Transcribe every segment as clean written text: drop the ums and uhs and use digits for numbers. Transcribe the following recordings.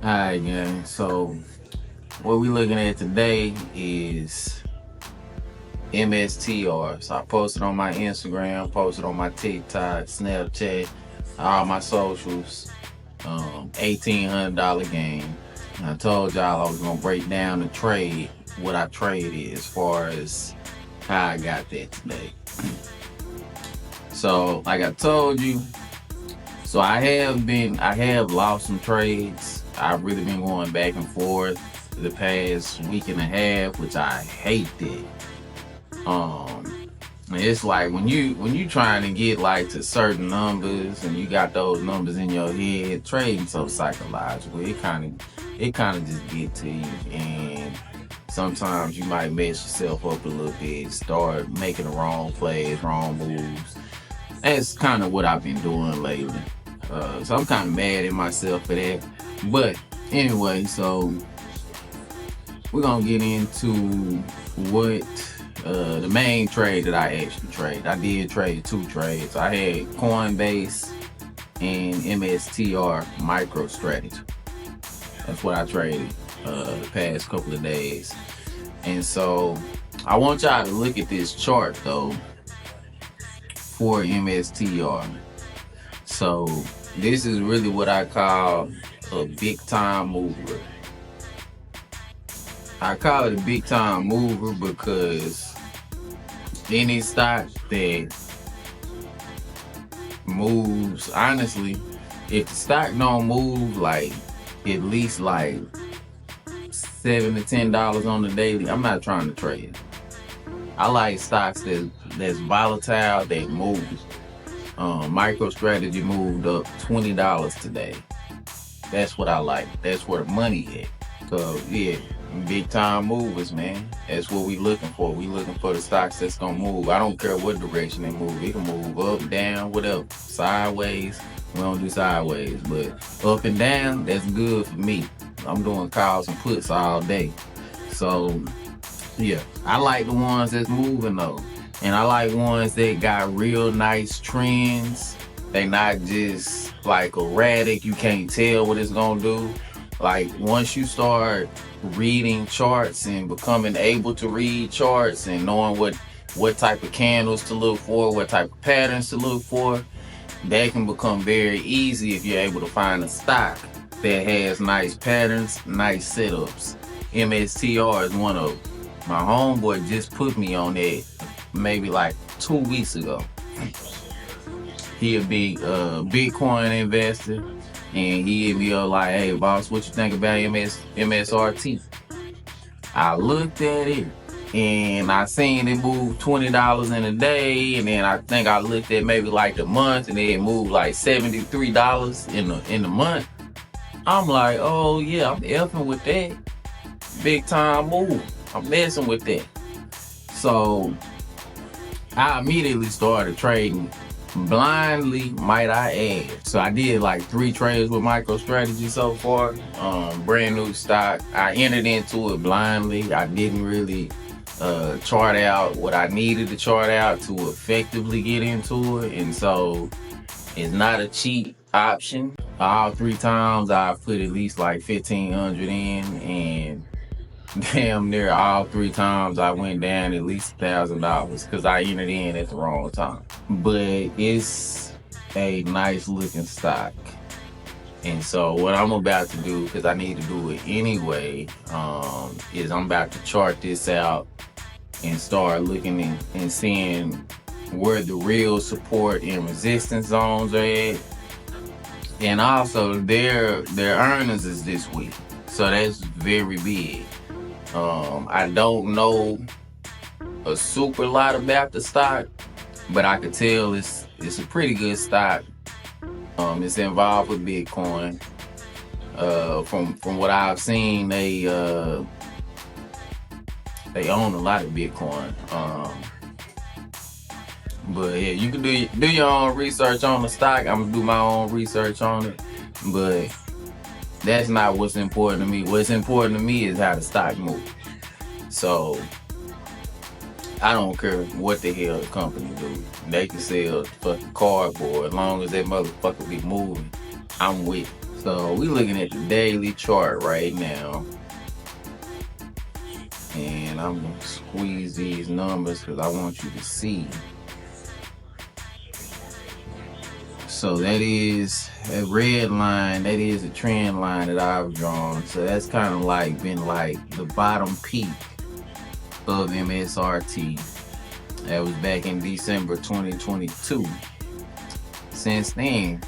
Alright, gang. So what we looking at today is MSTR. So I posted on my Instagram, posted on my TikTok, Snapchat, all my socials. $1,800 game. And I told y'all I was gonna break down the trade, what I traded as far as how I got that today. So like I told you, so I have lost some trades. I've really been going back and forth the past week and a half, which I hate that. It's like when you trying to get like to certain numbers and you got those numbers in your head, trading so psychological. It kind of just get to you, and sometimes you might mess yourself up a little bit, start making the wrong plays, wrong moves. That's kind of what I've been doing lately. So I'm kind of mad at myself for that. But anyway, so we're gonna get into what the main trade that I actually traded. I did trade two trades. I had Coinbase and MSTR MicroStrategy. That's what I traded the past couple of days. And so I want y'all to look at this chart though for MSTR. So this is really what I call a big time mover. I call it a big time mover because any stock that moves, honestly, if the stock don't move like at least like $7 to $10 on the daily, I'm not trying to trade. I like stocks that's volatile, that moves. MicroStrategy moved up $20 today. That's what I like. That's where the money at. So yeah, big time movers, man. That's what we looking for. We looking for the stocks that's gonna move. I don't care what direction they move. It can move up, down, whatever. Sideways. We don't do sideways, but up and down, that's good for me. I'm doing calls and puts all day. So yeah, I like the ones that's moving though. And I like ones that got real nice trends. They not just like erratic, you can't tell what it's gonna do. Like once you start reading charts and becoming able to read charts and knowing what type of candles to look for, what type of patterns to look for, that can become very easy if you're able to find a stock that has nice patterns, nice setups. MSTR is one of them. My homeboy just put me on that maybe like 2 weeks ago. He a big Bitcoin investor, and he hit me up like, "Hey, boss, what you think about MSRT?" I looked at it, and I seen it move $20 in a day, and then I think I looked at maybe like the month, and it moved like $73 in the month. I'm like, oh yeah, I'm effing with that. Big time move. I'm messing with that. So I immediately started trading blindly, might I add. So I did like 3 trades with MicroStrategy so far. Brand new stock. I entered into it blindly. I didn't really chart out what I needed to chart out to effectively get into it, and so it's not a cheap option. All 3 times I put at least like 1,500 in, and damn near all 3 times I went down at least $1,000 because I entered in at the wrong time. But it's a nice looking stock. And so what I'm about to do, because I need to do it anyway, is I'm about to chart this out and start looking and seeing where the real support and resistance zones are at. And also their earnings is this week. So that's very big. I don't know a super lot about the stock, but I could tell it's a pretty good stock. It's involved with Bitcoin. From what I've seen, they own a lot of Bitcoin. But yeah, you can do your own research on the stock. I'm gonna do my own research on it, but that's not what's important to me. What's important to me is how the stock moves. So I don't care what the hell the company do. They can sell fucking cardboard as long as that motherfucker be moving. I'm with it. So we looking at the daily chart right now. And I'm gonna squeeze these numbers because I want you to see. So that is a red line, that is a trend line that I've drawn. So that's kind of like been like the bottom peak of MSRT. That was back in December 2022. Since then,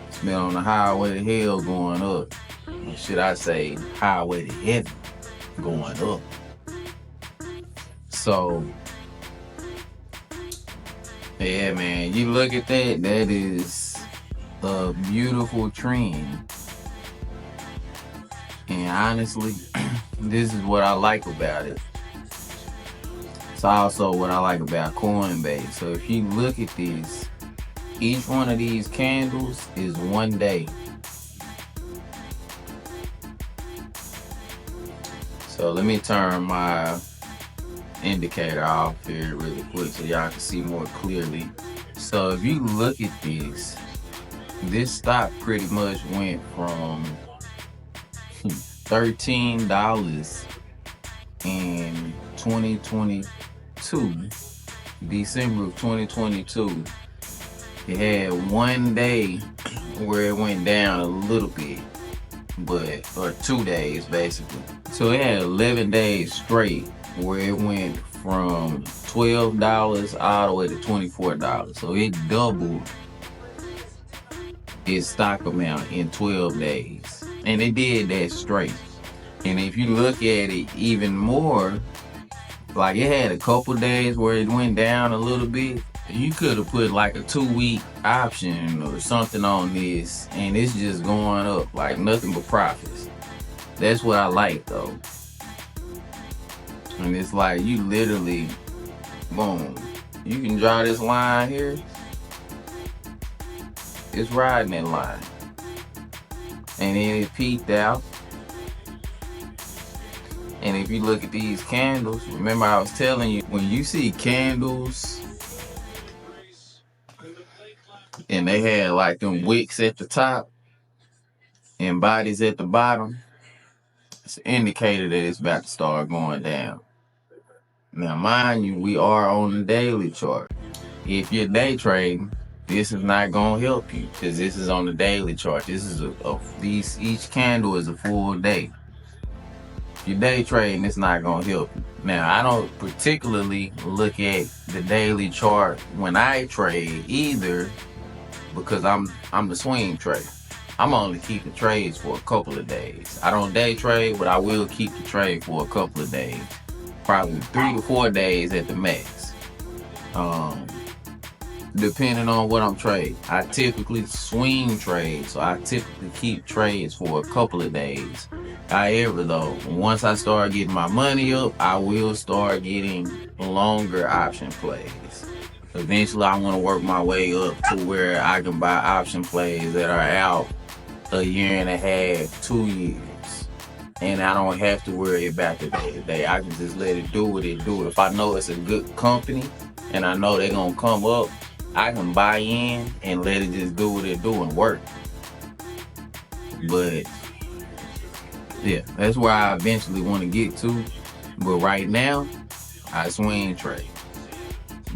it's been on the highway to hell going up. Or should I say highway to heaven going up. So yeah, man, you look at that, that is a beautiful trend. And honestly, this is what I like about it. It's also what I like about Coinbase. So if you look at this, each one of these candles is 1 day. So let me turn my indicator off here really quick so y'all can see more clearly. So if you look at this stock pretty much went from $13 in 2022, December of 2022. It had 1 day where it went down a little bit, or 2 days basically. So it had 11 days straight where it went from $12 all the way to $24. So it doubled its stock amount in 12 days. And it did that straight. And if you look at it even more, like it had a couple days where it went down a little bit. You could have put like a 2-week option or something on this, and it's just going up like nothing but profits. That's what I like though. And it's like you literally, boom, you can draw this line here. It's riding that line. And then it peaked out. And if you look at these candles, remember I was telling you, when you see candles and they had like them wicks at the top and bodies at the bottom, it's an indicator that it's about to start going down. Now mind you, we are on the daily chart. If you're day trading, this is not gonna help you because this is on the daily chart. This is each candle is a full day. If you're day trading, it's not gonna help you. Now I don't particularly look at the daily chart when I trade either, because I'm the swing trader. I'm only keeping trades for a couple of days. I don't day trade, but I will keep the trade for a couple of days, probably 3 to 4 days at the max. Depending on what I'm trading. I typically swing trade, so I typically keep trades for a couple of days. However though, once I start getting my money up, I will start getting longer option plays. Eventually I want to work my way up to where I can buy option plays that are out 1.5 years, 2 years. And I don't have to worry about the day to day. I can just let it do what it do. If I know it's a good company and I know they're gonna come up, I can buy in and let it just do what it do and work. But yeah, that's where I eventually want to get to. But right now, I swing trade.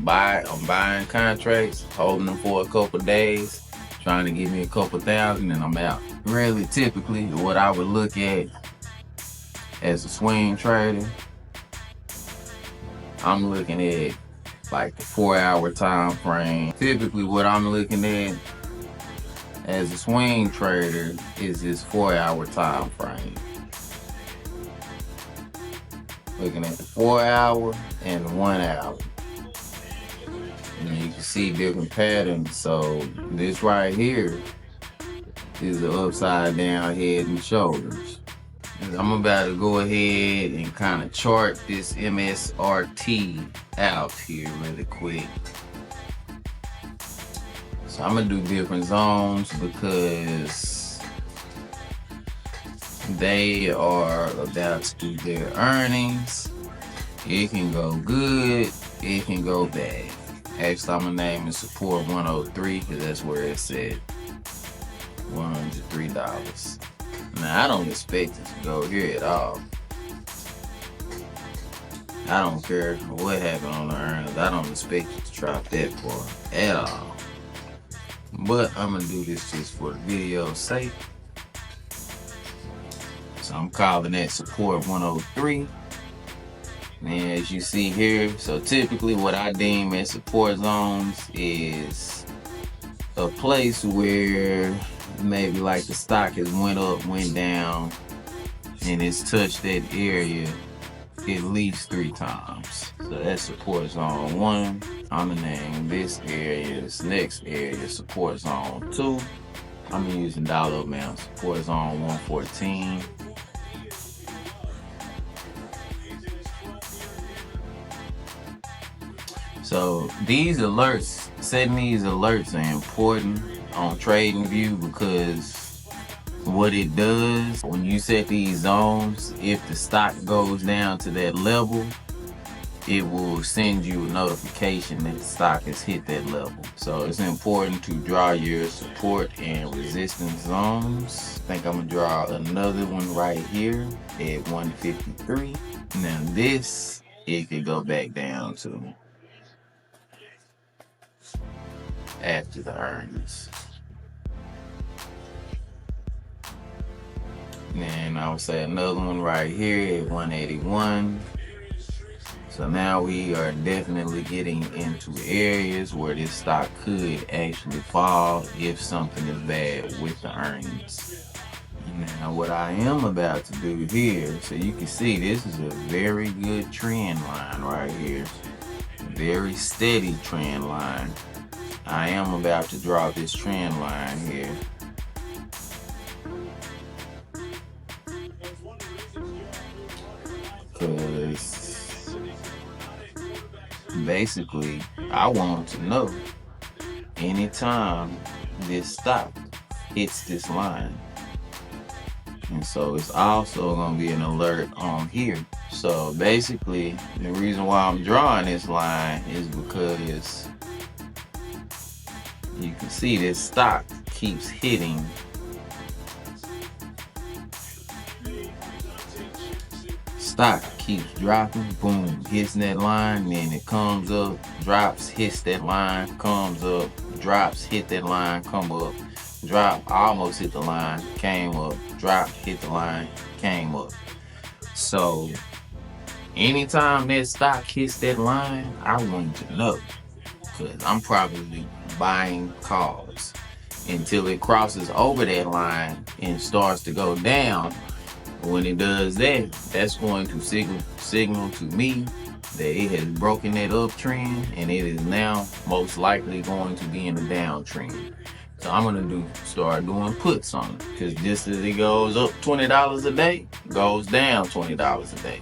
I'm buying contracts, holding them for a couple days, trying to give me a couple thousand, and I'm out. Really, typically, what I would look at as a swing trader, I'm looking at like the 4-hour time frame. Typically what I'm looking at as a swing trader is this 4-hour time frame. Looking at the 4-hour and 1 hour. And you can see different patterns. So this right here is the upside down head and shoulders. I'm about to go ahead and kind of chart this MSRT out here really quick. So I'm gonna do different zones because they are about to do their earnings. It can go good, it can go bad. Actually, I'm gonna name it support 103 because that's where it's at. $103. Now I don't expect it to go here at all. I don't care what happened on the earnings. I don't expect it to drop that far at all. But I'm gonna do this just for the video's sake. So I'm calling that support 103. And as you see here, so typically what I deem as support zones is a place where maybe like the stock has went up, went down, and it's touched that area at least 3 times. So that's support zone 1. I'm gonna name this area, this next area, support zone 2. I'm using dollar amount, support zone 114. So these alerts, setting these alerts are important on TradingView because what it does when you set these zones, if the stock goes down to that level, it will send you a notification that the stock has hit that level. So it's important to draw your support and resistance zones. I think I'm gonna draw another one right here at 153. Now this, it could go back down to after the earnings. And I would say another one right here at 181. So now we are definitely getting into areas where this stock could actually fall if something is bad with the earnings. Now what I am about to do here, so you can see this is a very good trend line right here. Very steady trend line. I am about to draw this trend line here. Because basically I want to know anytime this stock hits this line. And so it's also going to be an alert on here. So basically the reason why I'm drawing this line is because you can see this stock keeps hitting stock keeps dropping, boom, hits that line, then it comes up, drops, hits that line, comes up, drops, hit that line, come up, drop, almost hit the line, came up, drop, hit the line, came up. So anytime that stock hits that line, I want to know, because I'm probably buying calls until it crosses over that line and starts to go down. When it does that, that's going to signal to me that it has broken that uptrend and it is now most likely going to be in a downtrend. So I'm gonna start doing puts on it, because just as it goes up $20 a day, goes down $20 a day.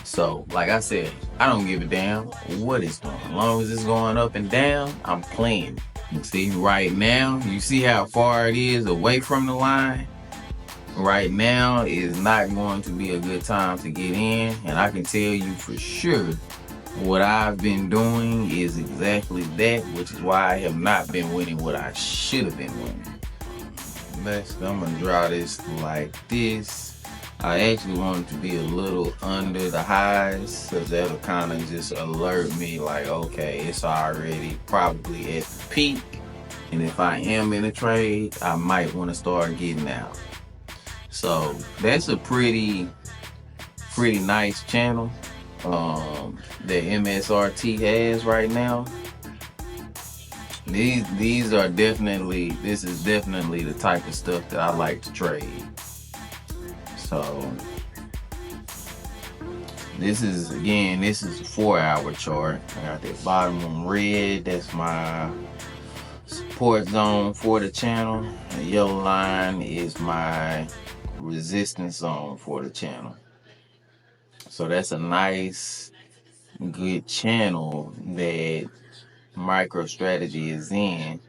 So like I said, I don't give a damn what it's doing. As long as it's going up and down, I'm playing. You see right now, you see how far it is away from the line? Right now is not going to be a good time to get in, and I can tell you for sure what I've been doing is exactly that, which is why I have not been winning what I should have been winning. Next, I'm gonna draw this like this. I actually want it to be a little under the highs, because that'll kind of just alert me like, okay, it's already probably at the peak, and if I am in a trade, I might want to start getting out. So that's a pretty nice channel that MSRT has right now. These are definitely, this is definitely the type of stuff that I like to trade. So this is a 4-hour chart. I got that bottom one red, that's my support zone for the channel. The yellow line is my resistance zone for the channel. So that's a nice, good channel that MicroStrategy is in.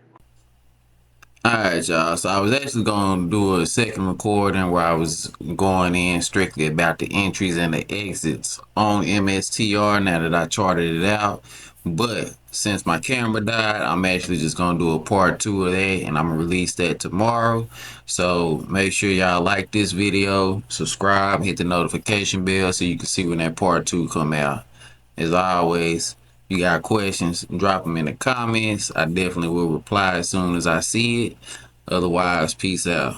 Alright y'all, so I was actually going to do a second recording where I was going in strictly about the entries and the exits on MSTR now that I charted it out. But since my camera died, I'm actually just gonna do a part 2 of that, and I'm gonna release that tomorrow. So make sure y'all like this video, subscribe, hit the notification bell so you can see when that part 2 come out. As always, if you got questions, drop them in the comments. I definitely will reply as soon as I see it. Otherwise, peace out.